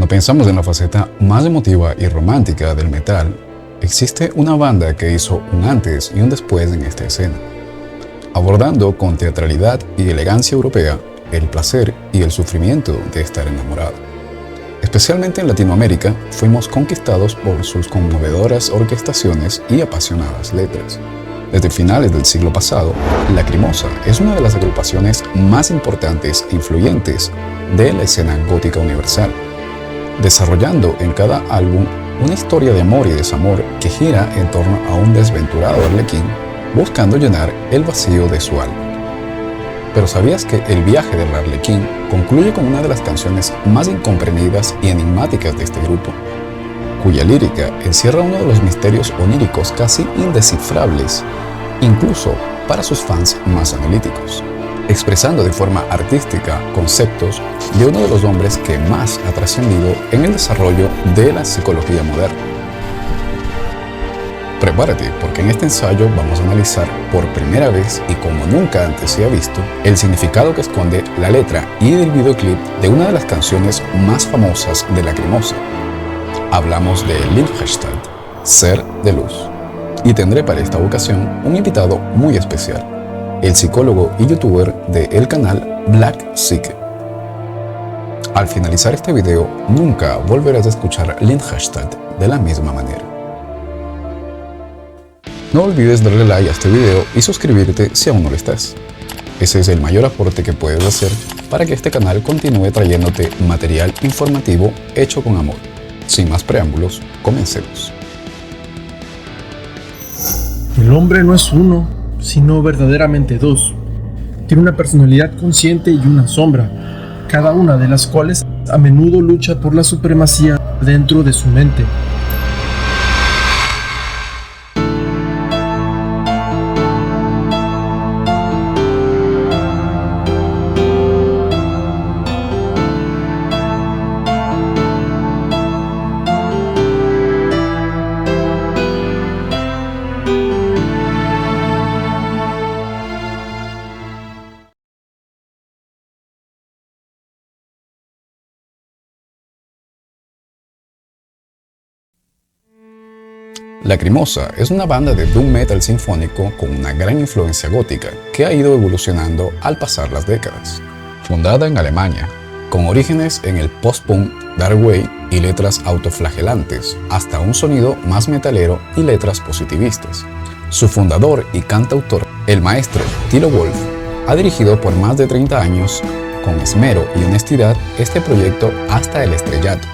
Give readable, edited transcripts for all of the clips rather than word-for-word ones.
Cuando pensamos en la faceta más emotiva y romántica del metal, existe una banda que hizo un antes y un después en esta escena, abordando con teatralidad y elegancia europea el placer y el sufrimiento de estar enamorado. Especialmente en Latinoamérica, fuimos conquistados por sus conmovedoras orquestaciones y apasionadas letras. Desde finales del siglo pasado, Lacrimosa es una de las agrupaciones más importantes e influyentes de la escena gótica universal, desarrollando en cada álbum una historia de amor y desamor que gira en torno a un desventurado arlequín buscando llenar el vacío de su alma. Pero ¿sabías que el viaje del arlequín concluye con una de las canciones más incomprendidas y enigmáticas de este grupo, cuya lírica encierra uno de los misterios oníricos casi indescifrables, incluso para sus fans más analíticos, expresando de forma artística conceptos de uno de los hombres que más ha trascendido en el desarrollo de la psicología moderna? Prepárate, porque en este ensayo vamos a analizar por primera vez y como nunca antes se ha visto el significado que esconde la letra y el videoclip de una de las canciones más famosas de Lacrimosa. Hablamos de Lichtgestalt, Ser de Luz, y tendré para esta ocasión un invitado muy especial, el psicólogo y youtuber del canal Black Psyche. Al finalizar este video, nunca volverás a escuchar Lichtgestalt de la misma manera. No olvides darle like a este video y suscribirte si aún no lo estás. Ese es el mayor aporte que puedes hacer para que este canal continúe trayéndote material informativo hecho con amor. Sin más preámbulos, comencemos. El hombre no es uno, sino verdaderamente dos. Tiene una personalidad consciente y una sombra, cada una de las cuales a menudo lucha por la supremacía dentro de su mente. Lacrimosa es una banda de doom metal sinfónico con una gran influencia gótica que ha ido evolucionando al pasar las décadas. Fundada en Alemania, con orígenes en el post-punk, dark wave y letras autoflagelantes, hasta un sonido más metalero y letras positivistas. Su fundador y cantautor, el maestro Tilo Wolff, ha dirigido por más de 30 años, con esmero y honestidad, este proyecto hasta el estrellato,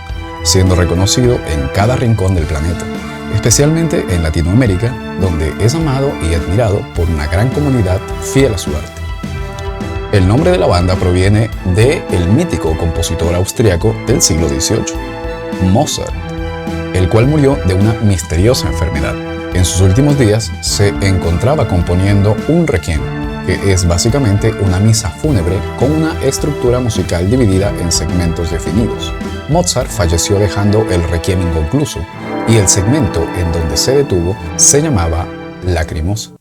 siendo reconocido en cada rincón del planeta, especialmente en Latinoamérica, donde es amado y admirado por una gran comunidad fiel a su arte. El nombre de la banda proviene del mítico compositor austriaco del siglo XVIII, Mozart, el cual murió de una misteriosa enfermedad. En sus últimos días se encontraba componiendo un requiem, que es básicamente una misa fúnebre con una estructura musical dividida en segmentos definidos. Mozart falleció dejando el requiem inconcluso, y el segmento en donde se detuvo se llamaba Lacrimosa.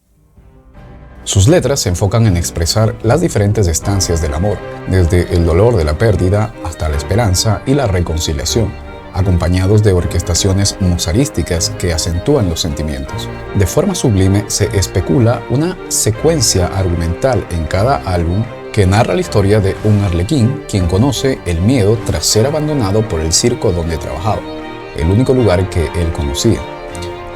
Sus letras se enfocan en expresar las diferentes estancias del amor, desde el dolor de la pérdida hasta la esperanza y la reconciliación, acompañados de orquestaciones mozarísticas que acentúan los sentimientos. De forma sublime se especula una secuencia argumental en cada álbum que narra la historia de un arlequín quien conoce el miedo tras ser abandonado por el circo donde trabajaba, el único lugar que él conocía.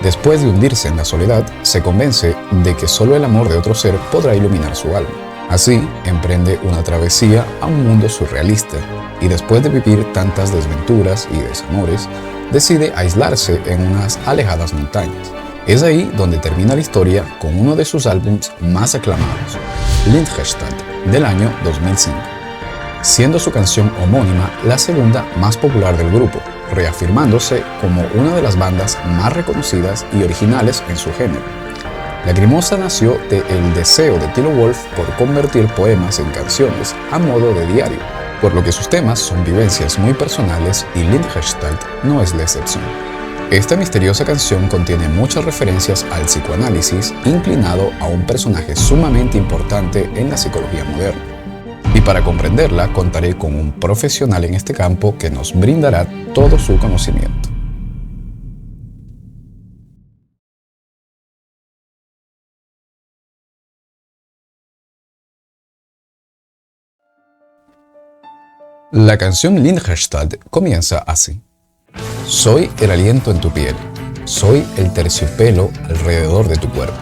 Después de hundirse en la soledad, se convence de que solo el amor de otro ser podrá iluminar su alma. Así, emprende una travesía a un mundo surrealista, y después de vivir tantas desventuras y desamores, decide aislarse en unas alejadas montañas. Es ahí donde termina la historia con uno de sus álbumes más aclamados, Lichtgestalt, del año 2005, siendo su canción homónima la segunda más popular del grupo, reafirmándose como una de las bandas más reconocidas y originales en su género. Lacrimosa nació del deseo de Tilo Wolff por convertir poemas en canciones a modo de diario, por lo que sus temas son vivencias muy personales y Lichtgestalt no es la excepción. Esta misteriosa canción contiene muchas referencias al psicoanálisis inclinado a un personaje sumamente importante en la psicología moderna. Y para comprenderla contaré con un profesional en este campo que nos brindará todo su conocimiento. La canción Lindherstad comienza así. Soy el aliento en tu piel, soy el terciopelo alrededor de tu cuerpo,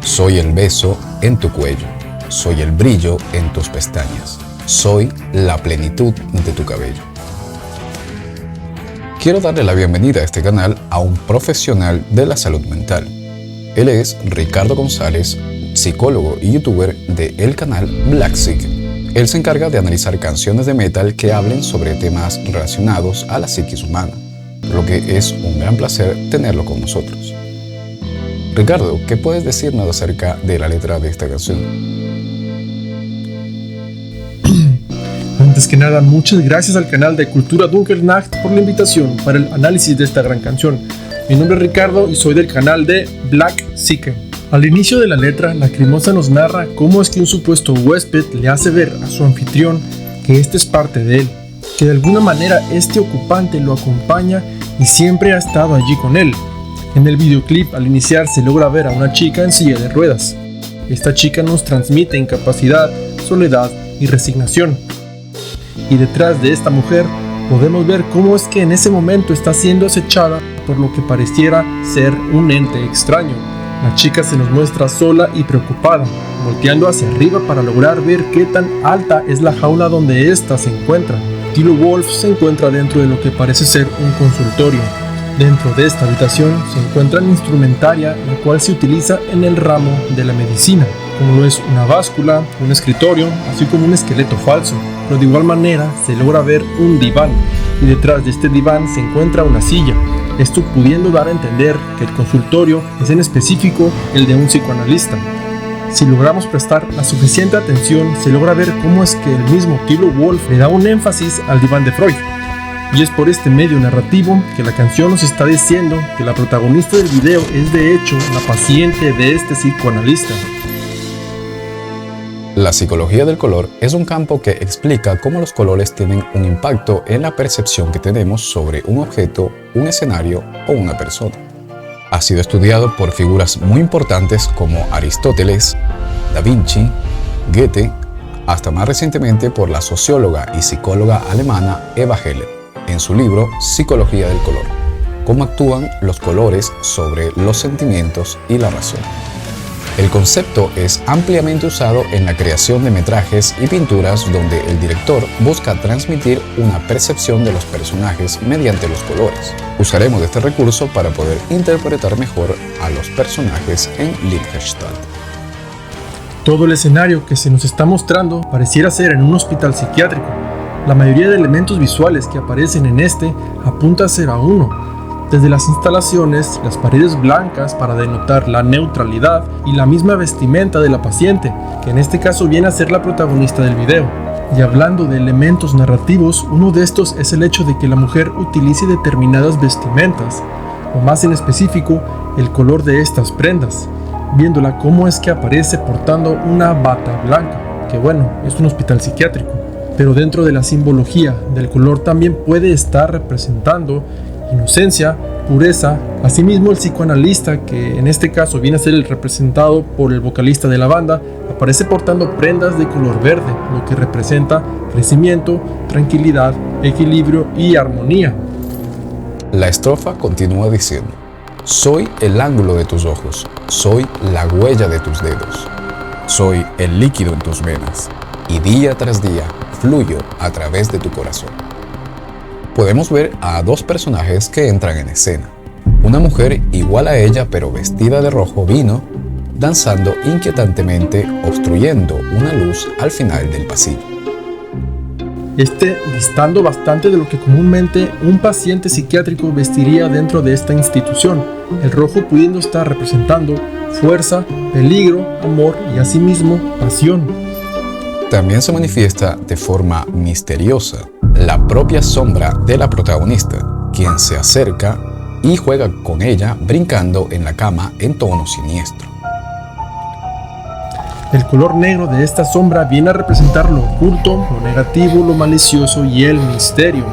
soy el beso en tu cuello, soy el brillo en tus pestañas, soy la plenitud de tu cabello. Quiero darle la bienvenida a este canal a un profesional de la salud mental. Él es Ricardo González, psicólogo y youtuber del canal Black Psyche. Él se encarga de analizar canciones de metal que hablen sobre temas relacionados a la psiquis humana, por lo que es un gran placer tenerlo con nosotros. Ricardo, ¿qué puedes decirnos acerca de la letra de esta canción? Antes que nada, muchas gracias al canal de Cultura Dunkelnacht por la invitación para el análisis de esta gran canción. Mi nombre es Ricardo y soy del canal de Black Psyche. Al inicio de la letra, Lacrimosa nos narra cómo es que un supuesto huésped le hace ver a su anfitrión que este es parte de él, que de alguna manera este ocupante lo acompaña y siempre ha estado allí con él. En el videoclip, al iniciar, se logra ver a una chica en silla de ruedas. Esta chica nos transmite incapacidad, soledad y resignación. Y detrás de esta mujer podemos ver cómo es que en ese momento está siendo acechada por lo que pareciera ser un ente extraño. La chica se nos muestra sola y preocupada, volteando hacia arriba para lograr ver qué tan alta es la jaula donde ésta se encuentra. Tilo Wolf se encuentra dentro de lo que parece ser un consultorio. Dentro de esta habitación se encuentra la instrumentaria, la cual se utiliza en el ramo de la medicina, como lo es una báscula, un escritorio, así como un esqueleto falso. Pero de igual manera se logra ver un diván, y detrás de este diván se encuentra una silla. Esto pudiendo dar a entender que el consultorio es en específico el de un psicoanalista. Si logramos prestar la suficiente atención, se logra ver cómo es que el mismo Tilo Wolf le da un énfasis al diván de Freud. Y es por este medio narrativo que la canción nos está diciendo que la protagonista del video es de hecho la paciente de este psicoanalista. La psicología del color es un campo que explica cómo los colores tienen un impacto en la percepción que tenemos sobre un objeto, un escenario o una persona. Ha sido estudiado por figuras muy importantes como Aristóteles, Da Vinci, Goethe, hasta más recientemente por la socióloga y psicóloga alemana Eva Heller, en su libro Psicología del color, cómo actúan los colores sobre los sentimientos y la razón. El concepto es ampliamente usado en la creación de metrajes y pinturas donde el director busca transmitir una percepción de los personajes mediante los colores. Usaremos este recurso para poder interpretar mejor a los personajes en Lindherstad. Todo el escenario que se nos está mostrando pareciera ser en un hospital psiquiátrico. La mayoría de elementos visuales que aparecen en este apunta a ser a uno. Desde las instalaciones, las paredes blancas para denotar la neutralidad y la misma vestimenta de la paciente, que en este caso viene a ser la protagonista del video. Y hablando de elementos narrativos, uno de estos es el hecho de que la mujer utilice determinadas vestimentas, o más en específico, el color de estas prendas, viéndola cómo es que aparece portando una bata blanca, que bueno, es un hospital psiquiátrico. Pero dentro de la simbología del color también puede estar representando inocencia, pureza. Asimismo, el psicoanalista, que en este caso viene a ser el representado por el vocalista de la banda, aparece portando prendas de color verde, lo que representa crecimiento, tranquilidad, equilibrio y armonía. La estrofa continúa diciendo: soy el ángulo de tus ojos, soy la huella de tus dedos, soy el líquido en tus venas, y día tras día fluyo a través de tu corazón. Podemos ver a dos personajes que entran en escena. Una mujer igual a ella pero vestida de rojo vino, danzando inquietantemente, obstruyendo una luz al final del pasillo. Distando bastante de lo que comúnmente un paciente psiquiátrico vestiría dentro de esta institución, el rojo pudiendo estar representando fuerza, peligro, amor y asimismo pasión. También se manifiesta de forma misteriosa la propia sombra de la protagonista, quien se acerca y juega con ella brincando en la cama en tono siniestro. El color negro de esta sombra viene a representar lo oculto, lo negativo, lo malicioso y el misterio.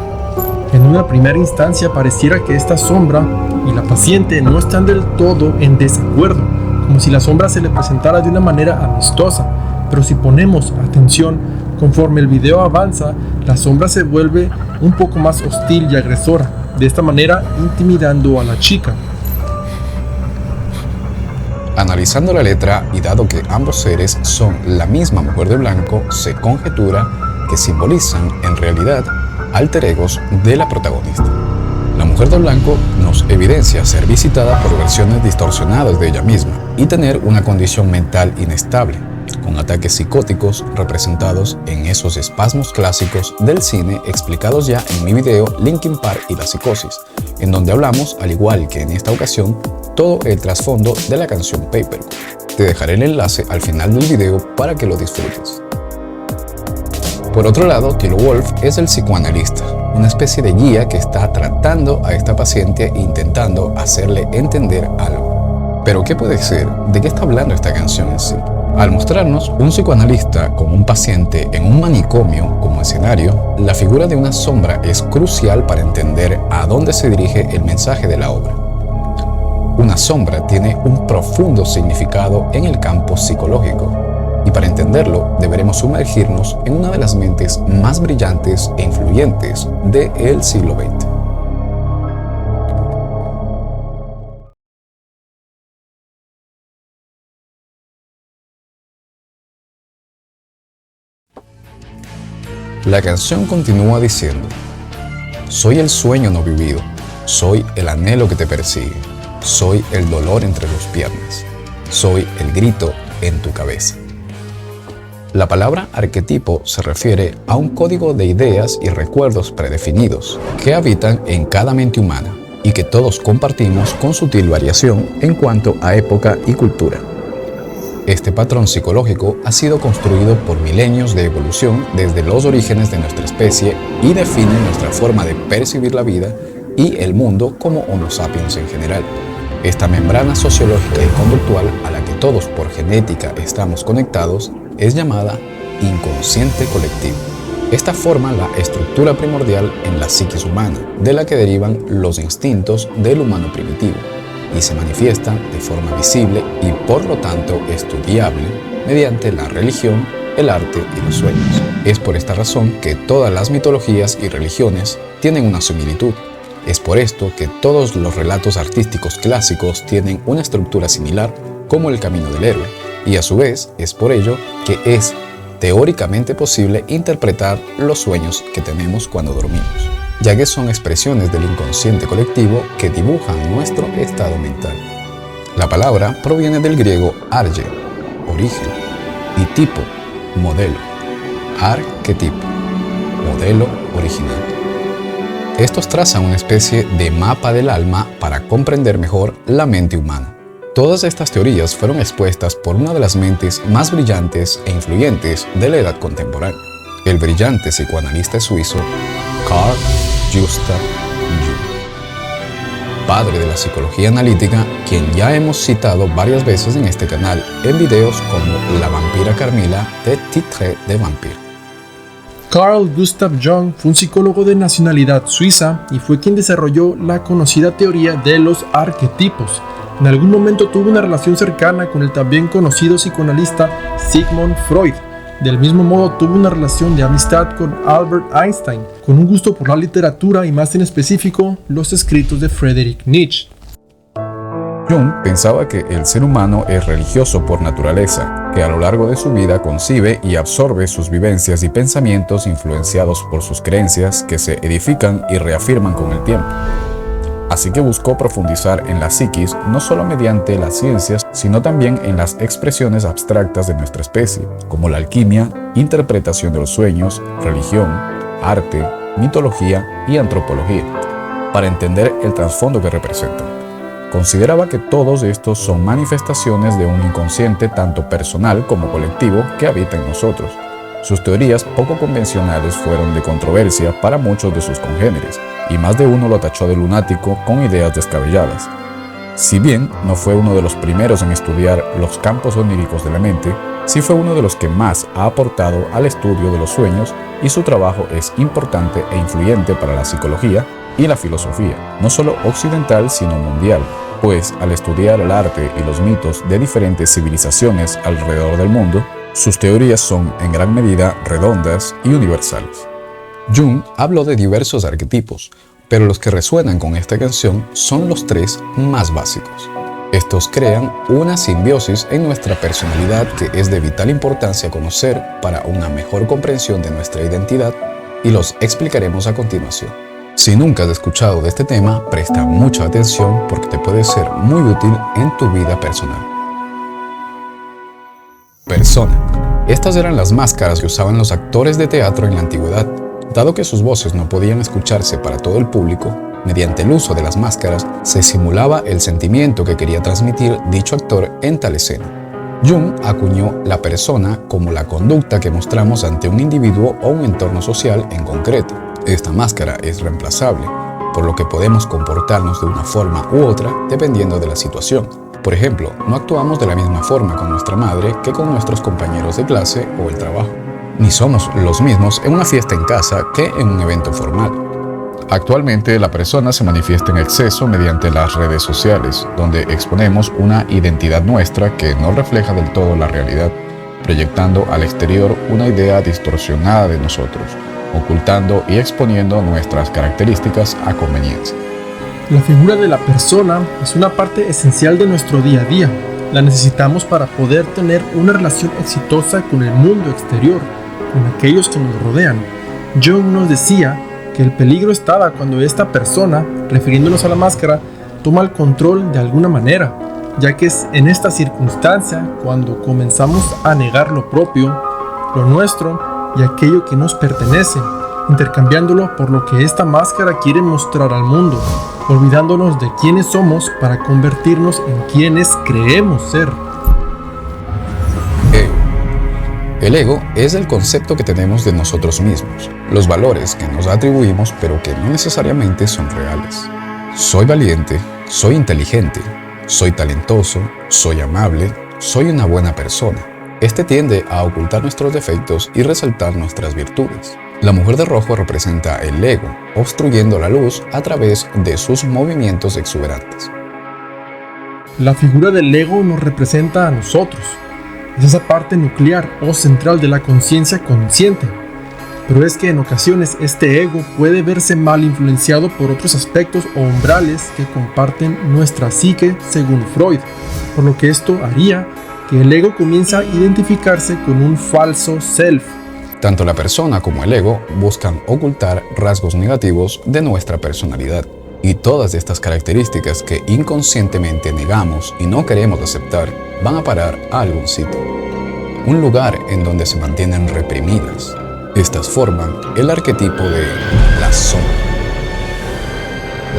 En una primera instancia pareciera que esta sombra y la paciente no están del todo en desacuerdo, como si la sombra se le presentara de una manera amistosa, pero si ponemos atención, conforme el video avanza, la sombra se vuelve un poco más hostil y agresora, de esta manera intimidando a la chica. Analizando la letra y dado que ambos seres son la misma mujer de blanco, se conjetura que simbolizan en realidad alter egos de la protagonista. La mujer de blanco nos evidencia ser visitada por versiones distorsionadas de ella misma y tener una condición mental inestable, con ataques psicóticos representados en esos espasmos clásicos del cine explicados ya en mi video Linkin Park y la psicosis, en donde hablamos, al igual que en esta ocasión, todo el trasfondo de la canción Paper. Te dejaré el enlace al final del video para que lo disfrutes. Por otro lado, Tilo Wolff es el psicoanalista, una especie de guía que está tratando a esta paciente e intentando hacerle entender algo. Pero ¿qué puede ser? ¿De qué está hablando esta canción en sí? Al mostrarnos un psicoanalista con un paciente en un manicomio como escenario, la figura de una sombra es crucial para entender a dónde se dirige el mensaje de la obra. Una sombra tiene un profundo significado en el campo psicológico, y para entenderlo deberemos sumergirnos en una de las mentes más brillantes e influyentes del siglo XX. La canción continúa diciendo: soy el sueño no vivido, soy el anhelo que te persigue, soy el dolor entre tus piernas, soy el grito en tu cabeza. La palabra arquetipo se refiere a un código de ideas y recuerdos predefinidos que habitan en cada mente humana y que todos compartimos con sutil variación en cuanto a época y cultura. Este patrón psicológico ha sido construido por milenios de evolución desde los orígenes de nuestra especie y define nuestra forma de percibir la vida y el mundo como Homo sapiens en general. Esta membrana sociológica y conductual a la que todos por genética estamos conectados es llamada inconsciente colectivo. Esta forma la estructura primordial en la psiquis humana, de la que derivan los instintos del humano primitivo, y se manifiesta de forma visible y por lo tanto estudiable mediante la religión, el arte y los sueños. Es por esta razón que todas las mitologías y religiones tienen una similitud. Es por esto que todos los relatos artísticos clásicos tienen una estructura similar, como el camino del héroe, y a su vez es por ello que es teóricamente posible interpretar los sueños que tenemos cuando dormimos, ya que son expresiones del inconsciente colectivo que dibujan nuestro estado mental. La palabra proviene del griego arge, origen, y tipo, modelo, arquetipo, modelo original. Estos trazan una especie de mapa del alma para comprender mejor la mente humana. Todas estas teorías fueron expuestas por una de las mentes más brillantes e influyentes de la edad contemporánea, el brillante psicoanalista suizo Carl Gustav Jung, padre de la psicología analítica, quien ya hemos citado varias veces en este canal en videos como La vampira Carmilla de Titre de Vampire. Carl Gustav Jung fue un psicólogo de nacionalidad suiza y fue quien desarrolló la conocida teoría de los arquetipos. En algún momento tuvo una relación cercana con el también conocido psicoanalista Sigmund Freud. Del mismo modo tuvo una relación de amistad con Albert Einstein, con un gusto por la literatura y más en específico los escritos de Friedrich Nietzsche. Jung pensaba que el ser humano es religioso por naturaleza, que a lo largo de su vida concibe y absorbe sus vivencias y pensamientos influenciados por sus creencias que se edifican y reafirman con el tiempo. Así que buscó profundizar en la psiquis no solo mediante las ciencias, sino también en las expresiones abstractas de nuestra especie, como la alquimia, interpretación de los sueños, religión, arte, mitología y antropología, para entender el trasfondo que representan. Consideraba que todos estos son manifestaciones de un inconsciente tanto personal como colectivo que habita en nosotros. Sus teorías poco convencionales fueron de controversia para muchos de sus congéneres, y más de uno lo tachó de lunático con ideas descabelladas. Si bien no fue uno de los primeros en estudiar los campos oníricos de la mente, sí fue uno de los que más ha aportado al estudio de los sueños y su trabajo es importante e influyente para la psicología y la filosofía, no solo occidental sino mundial, pues al estudiar el arte y los mitos de diferentes civilizaciones alrededor del mundo, sus teorías son en gran medida redondas y universales. Jung habló de diversos arquetipos, pero los que resuenan con esta canción son los 3 más básicos. Estos crean una simbiosis en nuestra personalidad que es de vital importancia conocer para una mejor comprensión de nuestra identidad y los explicaremos a continuación. Si nunca has escuchado de este tema, presta mucha atención porque te puede ser muy útil en tu vida personal. Persona. Estas eran las máscaras que usaban los actores de teatro en la antigüedad. Dado que sus voces no podían escucharse para todo el público, mediante el uso de las máscaras se simulaba el sentimiento que quería transmitir dicho actor en tal escena. Jung acuñó la persona como la conducta que mostramos ante un individuo o un entorno social en concreto. Esta máscara es reemplazable, por lo que podemos comportarnos de una forma u otra dependiendo de la situación. Por ejemplo, no actuamos de la misma forma con nuestra madre que con nuestros compañeros de clase o el trabajo. Ni somos los mismos en una fiesta en casa que en un evento formal. Actualmente la persona se manifiesta en exceso mediante las redes sociales, donde exponemos una identidad nuestra que no refleja del todo la realidad, proyectando al exterior una idea distorsionada de nosotros, ocultando y exponiendo nuestras características a conveniencia. La figura de la persona es una parte esencial de nuestro día a día. La necesitamos para poder tener una relación exitosa con el mundo exterior, con aquellos que nos rodean. Jung nos decía que el peligro estaba cuando esta persona, refiriéndonos a la máscara, toma el control de alguna manera, ya que es en esta circunstancia cuando comenzamos a negar lo propio, lo nuestro y aquello que nos pertenece, intercambiándolo por lo que esta máscara quiere mostrar al mundo, olvidándonos de quiénes somos para convertirnos en quienes creemos ser. El ego es el concepto que tenemos de nosotros mismos, los valores que nos atribuimos pero que no necesariamente son reales. Soy valiente, soy inteligente, soy talentoso, soy amable, soy una buena persona. Este tiende a ocultar nuestros defectos y resaltar nuestras virtudes. La mujer de rojo representa el ego, obstruyendo la luz a través de sus movimientos exuberantes. La figura del ego nos representa a nosotros. Es esa parte nuclear o central de la conciencia consciente. Pero es que en ocasiones este ego puede verse mal influenciado por otros aspectos o umbrales que comparten nuestra psique según Freud, por lo que esto haría que el ego comience a identificarse con un falso self. Tanto la persona como el ego buscan ocultar rasgos negativos de nuestra personalidad. Y todas estas características que inconscientemente negamos y no queremos aceptar van a parar a algún sitio. Un lugar en donde se mantienen reprimidas. Estas forman el arquetipo de la sombra.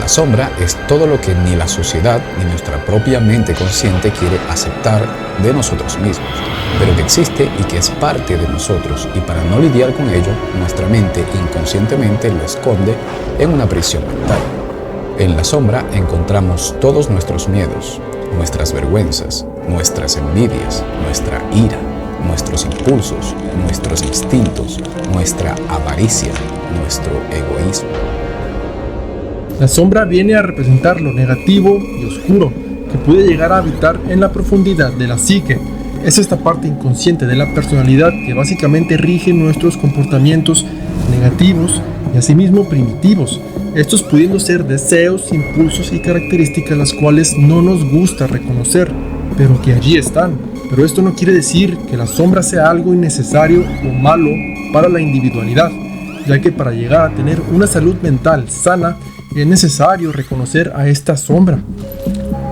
La sombra es todo lo que ni la sociedad ni nuestra propia mente consciente quiere aceptar de nosotros mismos, pero que existe y que es parte de nosotros, y para no lidiar con ello, nuestra mente inconscientemente lo esconde en una prisión mental. En la sombra encontramos todos nuestros miedos, nuestras vergüenzas, nuestras envidias, nuestra ira, nuestros impulsos, nuestros instintos, nuestra avaricia, nuestro egoísmo. La sombra viene a representar lo negativo y oscuro que puede llegar a habitar en la profundidad de la psique. Es esta parte inconsciente de la personalidad que básicamente rige nuestros comportamientos negativos y asimismo primitivos, estos pudiendo ser deseos, impulsos y características las cuales no nos gusta reconocer, pero que allí están. Pero esto no quiere decir que la sombra sea algo innecesario o malo para la individualidad, ya que para llegar a tener una salud mental sana es necesario reconocer a esta sombra.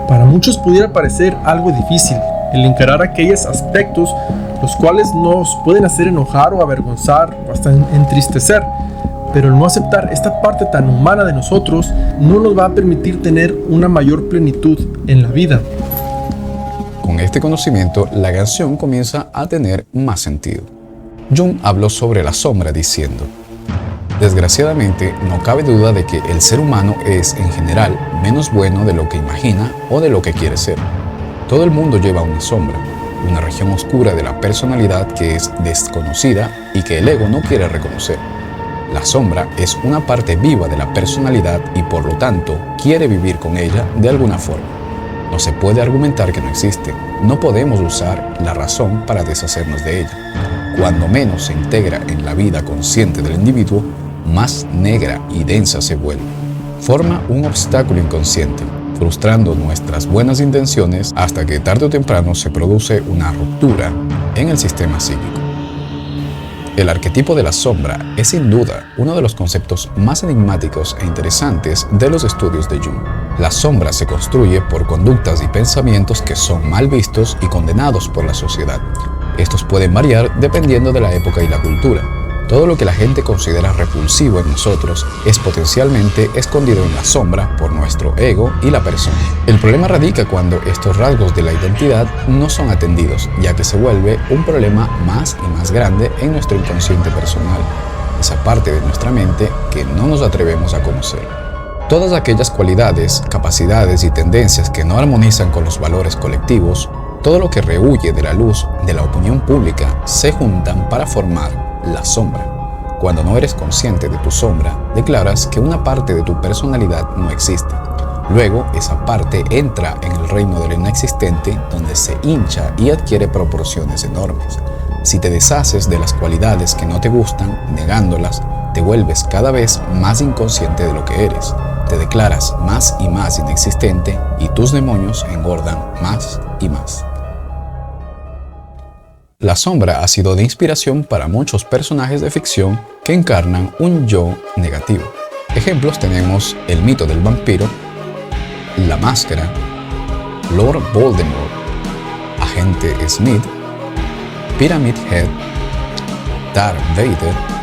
Para muchos pudiera parecer algo difícil el encarar aquellos aspectos los cuales nos pueden hacer enojar o avergonzar o hasta entristecer, pero el no aceptar esta parte tan humana de nosotros no nos va a permitir tener una mayor plenitud en la vida. Con este conocimiento, la canción comienza a tener más sentido. Jung habló sobre la sombra diciendo: Desgraciadamente, no cabe duda de que el ser humano es, en general, menos bueno de lo que imagina o de lo que quiere ser. Todo el mundo lleva una sombra, una región oscura de la personalidad que es desconocida y que el ego no quiere reconocer. La sombra es una parte viva de la personalidad y por lo tanto quiere vivir con ella de alguna forma. No se puede argumentar que no existe, no podemos usar la razón para deshacernos de ella. Cuando menos se integra en la vida consciente del individuo, más negra y densa se vuelve. Forma un obstáculo inconsciente, frustrando nuestras buenas intenciones hasta que tarde o temprano se produce una ruptura en el sistema psíquico. El arquetipo de la sombra es sin duda uno de los conceptos más enigmáticos e interesantes de los estudios de Jung. La sombra se construye por conductas y pensamientos que son mal vistos y condenados por la sociedad. Estos pueden variar dependiendo de la época y la cultura. Todo lo que la gente considera repulsivo en nosotros es potencialmente escondido en la sombra por nuestro ego y la persona. El problema radica cuando estos rasgos de la identidad no son atendidos, ya que se vuelve un problema más y más grande en nuestro inconsciente personal, esa parte de nuestra mente que no nos atrevemos a conocer. Todas aquellas cualidades, capacidades y tendencias que no armonizan con los valores colectivos, todo lo que rehúye de la luz de la opinión pública, se juntan para formar la sombra. Cuando no eres consciente de tu sombra, declaras que una parte de tu personalidad no existe. Luego, esa parte entra en el reino de lo inexistente, donde se hincha y adquiere proporciones enormes. Si te deshaces de las cualidades que no te gustan, negándolas, te vuelves cada vez más inconsciente de lo que eres. Te declaras más y más inexistente y tus demonios engordan más y más. La sombra ha sido de inspiración para muchos personajes de ficción que encarnan un yo negativo. Ejemplos tenemos el mito del vampiro, la máscara, Lord Voldemort, Agente Smith, Pyramid Head, Darth Vader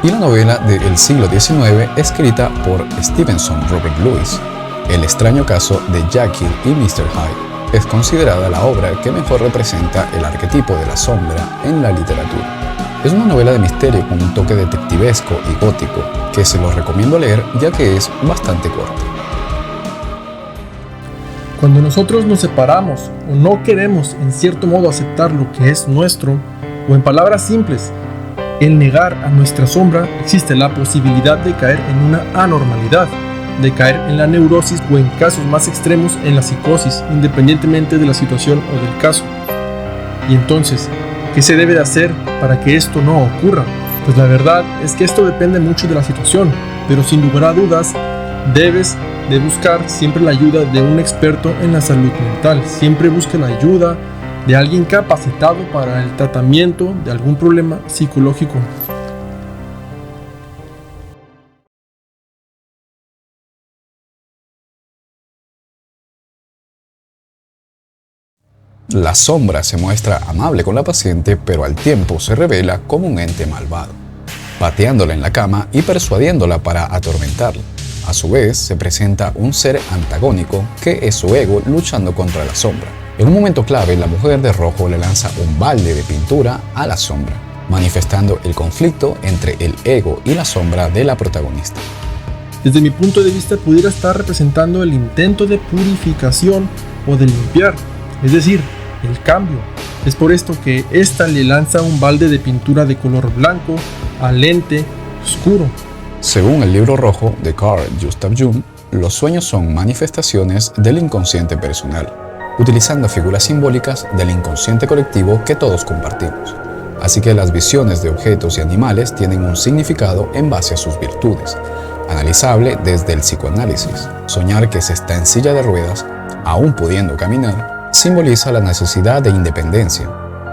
y la novela del siglo XIX escrita por Stevenson Robert Lewis, El extraño caso de Jekyll y Mr. Hyde. Es considerada la obra que mejor representa el arquetipo de la sombra en la literatura. Es una novela de misterio con un toque detectivesco y gótico que se lo recomiendo leer ya que es bastante corta. Cuando nosotros nos separamos o no queremos en cierto modo aceptar lo que es nuestro, o en palabras simples, el negar a nuestra sombra, existe la posibilidad de caer en una anormalidad, de caer en la neurosis o en casos más extremos en la psicosis, independientemente de la situación o del caso. Y entonces, ¿qué se debe de hacer para que esto no ocurra? Pues la verdad es que esto depende mucho de la situación, pero sin lugar a dudas, debes de buscar siempre la ayuda de un experto en la salud mental. Siempre busca la ayuda de alguien capacitado para el tratamiento de algún problema psicológico. La sombra se muestra amable con la paciente, pero al tiempo se revela como un ente malvado, pateándola en la cama y persuadiéndola para atormentarla. A su vez, se presenta un ser antagónico que es su ego luchando contra la sombra. En un momento clave, la mujer de rojo le lanza un balde de pintura a la sombra, manifestando el conflicto entre el ego y la sombra de la protagonista. Desde mi punto de vista, pudiera estar representando el intento de purificación o de limpiar, es decir, el cambio. Es por esto que ésta le lanza un balde de pintura de color blanco al ente oscuro. Según el libro rojo de Carl Gustav Jung, los sueños son manifestaciones del inconsciente personal, utilizando figuras simbólicas del inconsciente colectivo que todos compartimos. Así que las visiones de objetos y animales tienen un significado en base a sus virtudes, analizable desde el psicoanálisis. Soñar que se está en silla de ruedas, aún pudiendo caminar, simboliza la necesidad de independencia,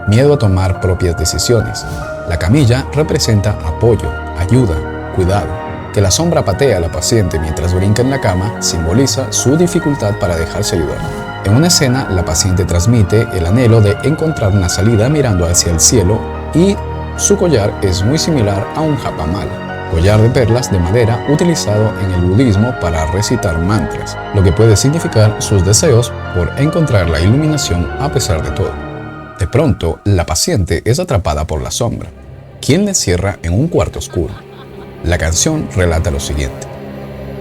miedo a tomar propias decisiones. La camilla representa apoyo, ayuda, cuidado. Que la sombra patea a la paciente mientras brinca en la cama simboliza su dificultad para dejarse ayudar. En una escena, la paciente transmite el anhelo de encontrar una salida mirando hacia el cielo y su collar es muy similar a un japamala, collar de perlas de madera utilizado en el budismo para recitar mantras, lo que puede significar sus deseos por encontrar la iluminación a pesar de todo. De pronto, la paciente es atrapada por la sombra, quien le encierra en un cuarto oscuro. La canción relata lo siguiente: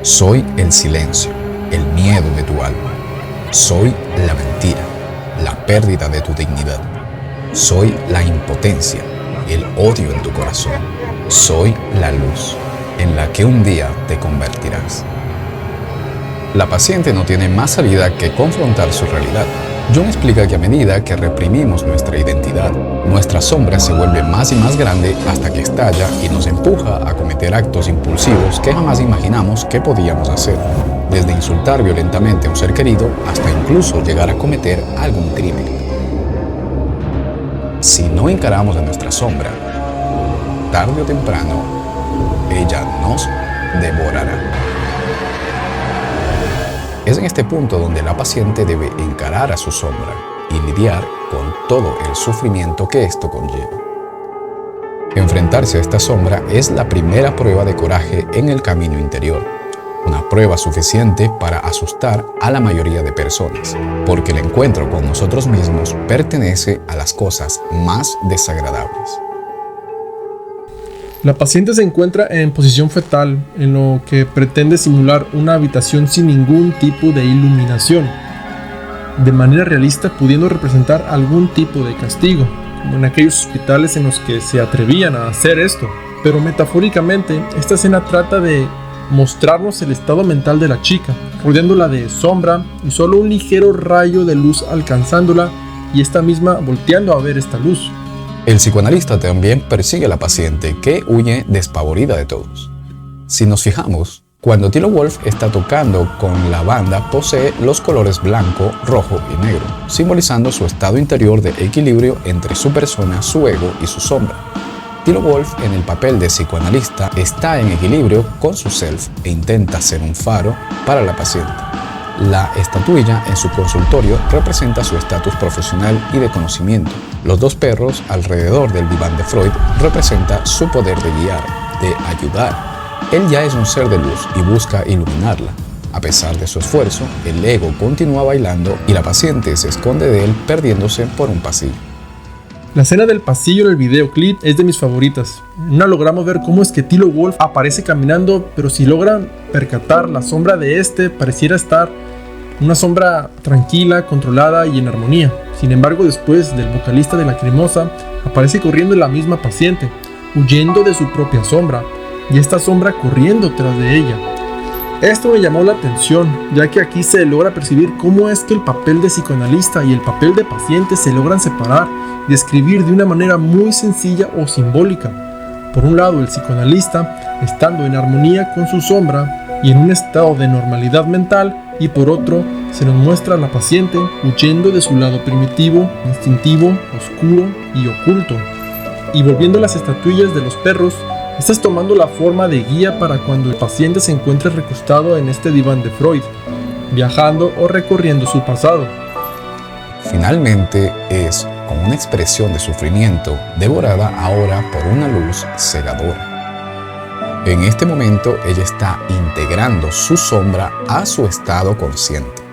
soy el silencio, el miedo de tu alma. Soy la mentira, la pérdida de tu dignidad. Soy la impotencia, el odio en tu corazón. Soy la luz en la que un día te convertirás. La paciente no tiene más salida que confrontar su realidad. Jung explica que a medida que reprimimos nuestra identidad, nuestra sombra se vuelve más y más grande hasta que estalla y nos empuja a cometer actos impulsivos que jamás imaginamos que podíamos hacer, desde insultar violentamente a un ser querido hasta incluso llegar a cometer algún crimen. Si no encaramos a nuestra sombra, tarde o temprano, ella nos devorará. Es en este punto donde la paciente debe encarar a su sombra y lidiar con todo el sufrimiento que esto conlleva. Enfrentarse a esta sombra es la primera prueba de coraje en el camino interior, una prueba suficiente para asustar a la mayoría de personas, porque el encuentro con nosotros mismos pertenece a las cosas más desagradables. La paciente se encuentra en posición fetal, en lo que pretende simular una habitación sin ningún tipo de iluminación, de manera realista pudiendo representar algún tipo de castigo, como en aquellos hospitales en los que se atrevían a hacer esto. Pero metafóricamente, esta escena trata de mostrarnos el estado mental de la chica, rodeándola de sombra y solo un ligero rayo de luz alcanzándola y esta misma volteando a ver esta luz. El psicoanalista también persigue a la paciente, que huye despavorida de todos. Si nos fijamos, cuando Tilo Wolff está tocando con la banda, posee los colores blanco, rojo y negro, simbolizando su estado interior de equilibrio entre su persona, su ego y su sombra. Tilo Wolff, en el papel de psicoanalista, está en equilibrio con su self e intenta ser un faro para la paciente. La estatuilla en su consultorio representa su estatus profesional y de conocimiento. Los dos perros alrededor del diván de Freud representa su poder de guiar, de ayudar. Él ya es un ser de luz y busca iluminarla. A pesar de su esfuerzo, el ego continúa bailando y la paciente se esconde de él perdiéndose por un pasillo. La escena del pasillo en el videoclip es de mis favoritas. En una logramos ver cómo es que Tilo Wolff aparece caminando, pero si logran percatar, la sombra de este pareciera estar una sombra tranquila, controlada y en armonía. Sin embargo, después del vocalista de Lacrimosa, aparece corriendo la misma paciente, huyendo de su propia sombra, y esta sombra corriendo tras de ella. Esto me llamó la atención, ya que aquí se logra percibir cómo es que el papel de psicoanalista y el papel de paciente se logran separar y describir de una manera muy sencilla o simbólica. Por un lado, el psicoanalista estando en armonía con su sombra y en un estado de normalidad mental, y por otro, se nos muestra a la paciente huyendo de su lado primitivo, instintivo, oscuro y oculto. Y volviendo a las estatuillas de los perros, estas tomando la forma de guía para cuando el paciente se encuentre recostado en este diván de Freud, viajando o recorriendo su pasado. Finalmente es, con una expresión de sufrimiento, devorada ahora por una luz cegadora. En este momento ella está integrando su sombra a su estado consciente.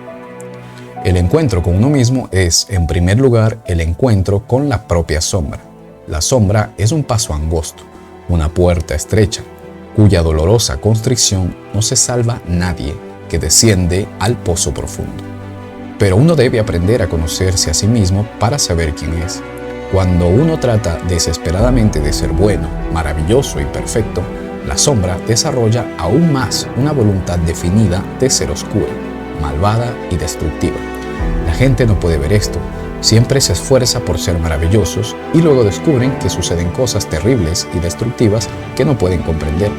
El encuentro con uno mismo es, en primer lugar, el encuentro con la propia sombra. La sombra es un paso angosto, una puerta estrecha, cuya dolorosa constricción no se salva nadie que desciende al pozo profundo. Pero uno debe aprender a conocerse a sí mismo para saber quién es. Cuando uno trata desesperadamente de ser bueno, maravilloso y perfecto, la sombra desarrolla aún más una voluntad definida de ser oscura, malvada y destructiva. La gente no puede ver esto, siempre se esfuerza por ser maravillosos y luego descubren que suceden cosas terribles y destructivas que no pueden comprender.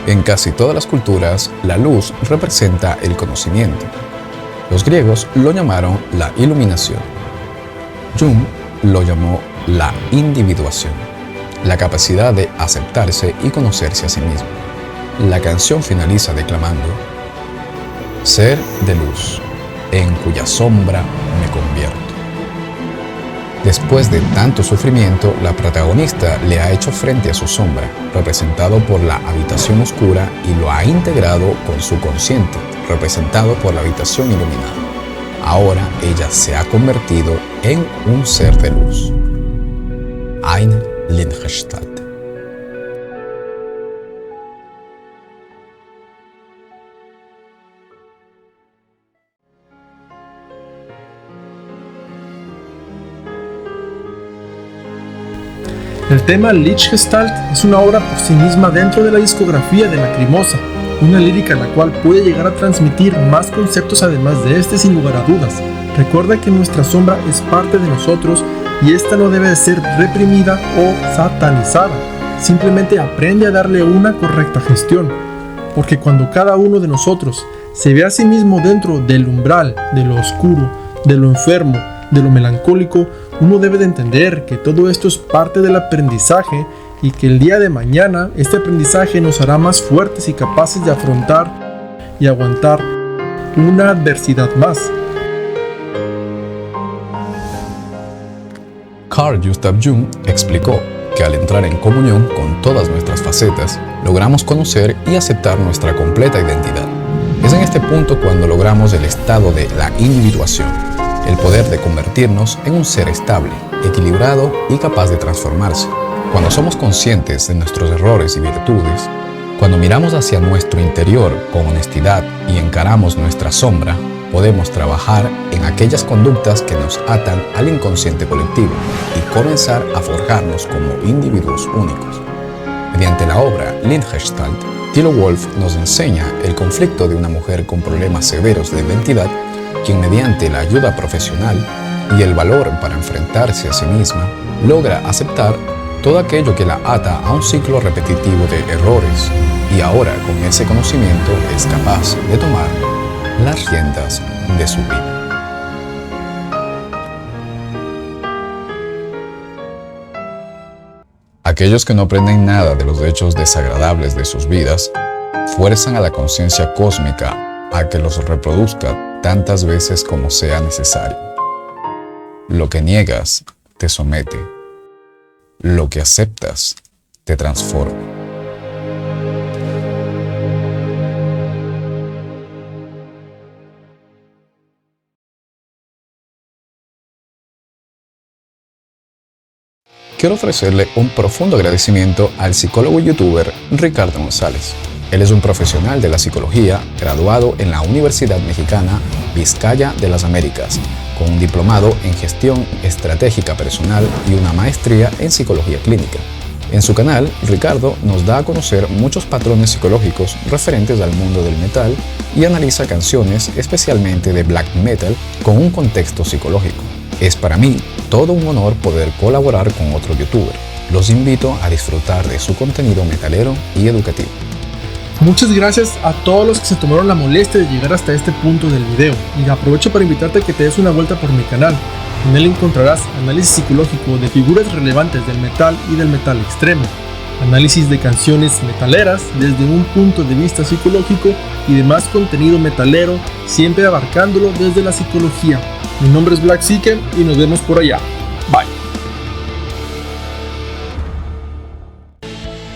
En casi todas las culturas, la luz representa el conocimiento. Los griegos lo llamaron la iluminación. Jung lo llamó la individuación, la capacidad de aceptarse y conocerse a sí mismo. La canción finaliza declamando: ser de luz, en cuya sombra me convierto. Después de tanto sufrimiento, la protagonista le ha hecho frente a su sombra, representado por la habitación oscura, y lo ha integrado con su consciente, representado por la habitación iluminada. Ahora ella se ha convertido en un ser de luz. Eine Lichtgestalt. El tema Lichtgestalt es una obra por sí misma dentro de la discografía de Lacrimosa, una lírica la cual puede llegar a transmitir más conceptos además de este sin lugar a dudas. Recuerda que nuestra sombra es parte de nosotros y esta no debe de ser reprimida o satanizada. Simplemente aprende a darle una correcta gestión, porque cuando cada uno de nosotros se ve a sí mismo dentro del umbral, de lo oscuro, de lo enfermo, de lo melancólico, uno debe de entender que todo esto es parte del aprendizaje y que el día de mañana este aprendizaje nos hará más fuertes y capaces de afrontar y aguantar una adversidad más. Carl Gustav Jung explicó que al entrar en comunión con todas nuestras facetas, logramos conocer y aceptar nuestra completa identidad. Es en este punto cuando logramos el estado de la individuación, el poder de convertirnos en un ser estable, equilibrado y capaz de transformarse. Cuando somos conscientes de nuestros errores y virtudes, cuando miramos hacia nuestro interior con honestidad y encaramos nuestra sombra, podemos trabajar en aquellas conductas que nos atan al inconsciente colectivo y comenzar a forjarnos como individuos únicos. Mediante la obra Lichtgestalt, Thilo Wolff nos enseña el conflicto de una mujer con problemas severos de identidad, quien mediante la ayuda profesional y el valor para enfrentarse a sí misma, logra aceptar todo aquello que la ata a un ciclo repetitivo de errores y ahora con ese conocimiento es capaz de tomar las riendas de su vida. Aquellos que no aprenden nada de los hechos desagradables de sus vidas, fuerzan a la conciencia cósmica a que los reproduzca tantas veces como sea necesario. Lo que niegas te somete. Lo que aceptas te transforma. Quiero ofrecerle un profundo agradecimiento al psicólogo y youtuber Ricardo González. Él es un profesional de la psicología, graduado en la Universidad Mexicana Vizcaya de las Américas, con un diplomado en gestión estratégica personal y una maestría en psicología clínica. En su canal, Ricardo nos da a conocer muchos patrones psicológicos referentes al mundo del metal y analiza canciones, especialmente de black metal, con un contexto psicológico. Es para mí todo un honor poder colaborar con otro youtuber. Los invito a disfrutar de su contenido metalero y educativo. Muchas gracias a todos los que se tomaron la molestia de llegar hasta este punto del video y aprovecho para invitarte a que te des una vuelta por mi canal. En él encontrarás análisis psicológico de figuras relevantes del metal y del metal extremo, análisis de canciones metaleras desde un punto de vista psicológico y demás contenido metalero, siempre abarcándolo desde la psicología. Mi nombre es Black Siken y nos vemos por allá. Bye.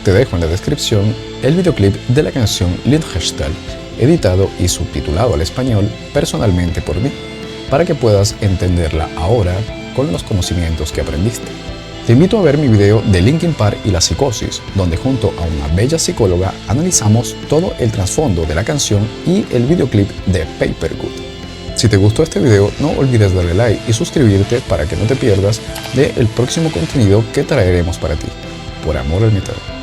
Te dejo en la descripción el videoclip de la canción Lichtgestalt, editado y subtitulado al español personalmente por mí, para que puedas entenderla ahora con los conocimientos que aprendiste. Te invito a ver mi video de Linkin Park y la psicosis, donde junto a una bella psicóloga analizamos todo el trasfondo de la canción y el videoclip de Papercut. Si te gustó este video, no olvides darle like y suscribirte para que no te pierdas del próximo contenido que traeremos para ti. Por amor al metal.